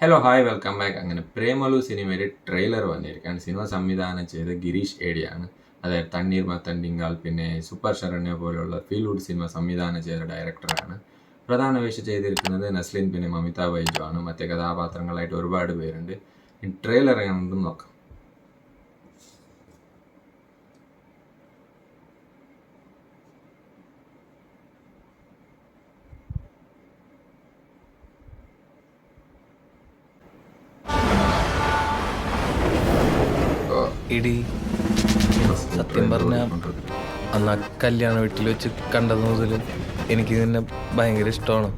Hello hi welcome back. അങ്ങനെ പ്രേമലു സിനിമയുടെ trailer വന്നിരിക്കുകയാണ്. സിനിമ സംവിധാനം ചെയ്ത് ഗിരീഷ് ഏടിയാണ്. അതായത് തണ്ണീർ മത്തൻഡിങ്കാൾ പിന്നെ സൂപ്പർ ശരണ്യ പോലുള്ള ഫീൽ ഗുഡ് സിനിമ സംവിധാനം ചെയ്ത ഡയറക്ടറാണ്. പ്രധാന വേഷം ചെയ്തിരിക്കുന്നത് നസ്ലിൻ പിന്നെ മമിത ബൈജു ആണ്. മറ്റേ കഥാപാത്രങ്ങളായിട്ട് ഒരുപാട് പേരുണ്ട്. ഈ ട്രെയിലർ എങ്ങനെയുണ്ടെന്ന് നോക്കാം. ഇടി സത്യം പറഞ്ഞ അന്ന് കല്യാണ വീട്ടിൽ വെച്ച് കണ്ടത് മുതൽ എനിക്ക് നിന്നെ ഭയങ്കര ഇഷ്ടമാണ്.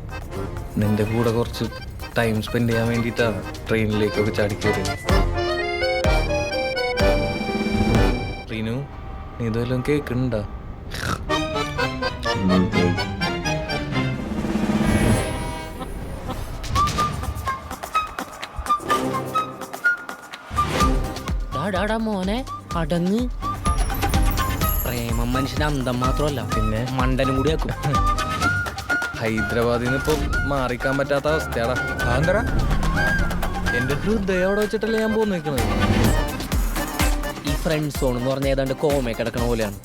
നിന്റെ കൂടെ കുറച്ച് ടൈം സ്പെൻഡ് ചെയ്യാൻ വേണ്ടിയിട്ടാണ് ട്രെയിനിലേക്കൊക്കെ ചാടിക്കയറിയത്. റീനു, നീ ഇതുവല്ലതും കേൾക്കുന്നുണ്ടോ? മോനെ അടങ്ങ്. പ്രേമം മനുഷ്യന്റെ അന്തം മാത്രമല്ല, പിന്നെ മണ്ടനും കൂടി ആക്കും. ഹൈദരാബാദിൽ നിന്ന് ഇപ്പൊ മാറിക്കാൻ പറ്റാത്ത അവസ്ഥയാടാ. അതെന്താ? എന്റെ ഹൃദയം അവിടെ വെച്ചിട്ടല്ലേ ഞാൻ പോയി നിൽക്കുന്നത്. ഈ ഫ്രണ്ട് സോൺ എന്ന് പറഞ്ഞ ഏതാണ്ട് കോമ കിടക്കണ പോലെയാണ്.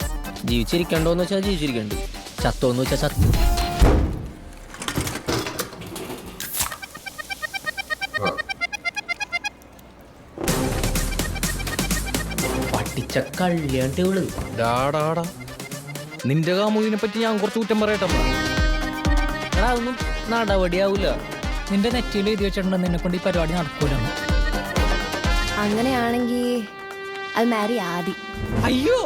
ജീവിച്ചിരിക്കണ്ടോന്ന് വെച്ചാൽ ജീവിച്ചിരിക്കണ്ട്, ചത്തോന്ന് വെച്ചാൽ ചത്തു. കള്ളിയാണ്ട് ഡാടാടാ, നിന്റെ കാമുകിനെ പറ്റി ഞാൻ കുറച്ച് കുറ്റം പറയട്ടെ. അതൊന്നും നടപടിയാവൂല. നിന്റെ നെറ്റിയിൽ എഴുതി വെച്ചിട്ടുണ്ടെന്ന് എന്നെ കൊണ്ട് ഈ പരിപാടി നടക്കൂല. അങ്ങനെയാണെങ്കിൽ അത് മാരി ആദി. അയ്യോ,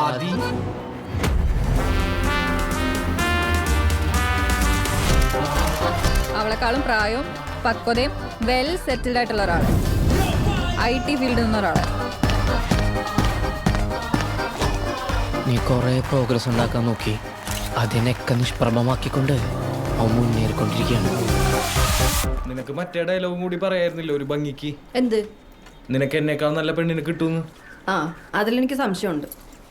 ആദി അവളെക്കാളും പ്രായവും പക്വതയും വെൽ സെറ്റിൽഡ് ആയിട്ടുള്ള ഒരാള്, IT ഫീൽഡിൽ നിന്ന ഒരാള്. നീ കുറെ പ്രോഗ്രസ് ഉണ്ടാക്കാൻ നോക്കി, അതിനൊക്കെ നിഷ്പ്രഭമാക്കിക്കൊണ്ട് അവൻ മുന്നേറിക്കൊണ്ടിരിക്കുകയാണ്. നിനക്ക് മറ്റേ ഡയലോഗും കൂടി പറയായിരുന്നില്ല ഒരു ഭംഗിക്ക്? എന്ത്? നിനക്ക് എന്നേക്കാൾ നല്ല പെണ്ണിനെ കിട്ടുന്നു. ആ, അതിലെനിക്ക് സംശയമുണ്ട്.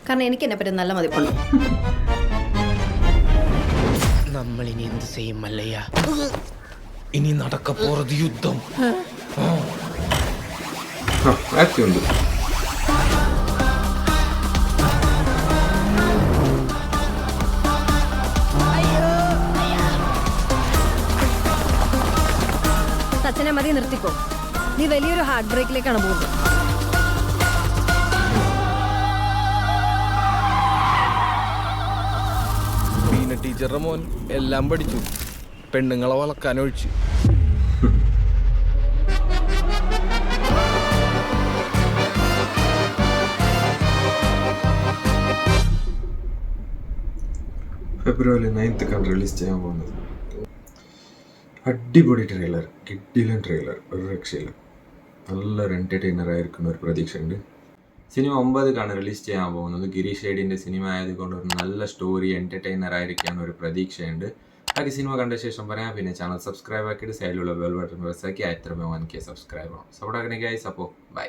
കാരണം എനിക്ക് എന്നെ പറ്റി നല്ല മതിപ്പുണ്ട്. നമ്മളിനി എന്ത് ചെയ്യും മല്ലയ്യ? ഇനി നടക്കപ്പോറത് യുദ്ധം. ഉണ്ട് സച്ചിനെ മതി, നിർത്തിക്കോ. നീ വലിയൊരു ഹാർട്ട് ബ്രേക്കിലേക്കാണ് പോകുന്നത്. ബീന ടീച്ചറുടെ മോൻ എല്ലാം പഠിച്ചു, പെണ്ണുങ്ങളെ വളക്കാനൊഴിച്ച്. ഫെബ്രുവരി 9 റിലീസ് ചെയ്യാൻ പോകുന്നത്. അടിപൊളി ട്രെയിലർ, കിഡിലൻ ട്രെയിലർ, ഒരു രക്ഷയില്ല. നല്ലൊരു എൻ്റർടൈനർ ആയിരിക്കുന്ന ഒരു പ്രതീക്ഷയുണ്ട്. സിനിമ 9 റിലീസ് ചെയ്യാൻ പോകുന്നത്. ഗിരീഷ് ഏടിൻ്റെ സിനിമ ആയതുകൊണ്ട് ഒരു നല്ല സ്റ്റോറി, എൻ്റർടൈനർ ആയിരിക്കാൻ ഒരു പ്രതീക്ഷയുണ്ട്. ബാക്കി സിനിമ കണ്ട ശേഷം പറയാം. പിന്നെ ചാനൽ സബ്സ്ക്രൈബ് ആക്കിയിട്ട് സൈഡിലുള്ള ബെൽ ബട്ടൺ പ്രസ് ആക്കി 1K സബ്സ്ക്രൈബ് ആവും. സപ്പോർട്ട് ആക്കണേ ഗൈസ്. അപ്പോൾ ബൈ.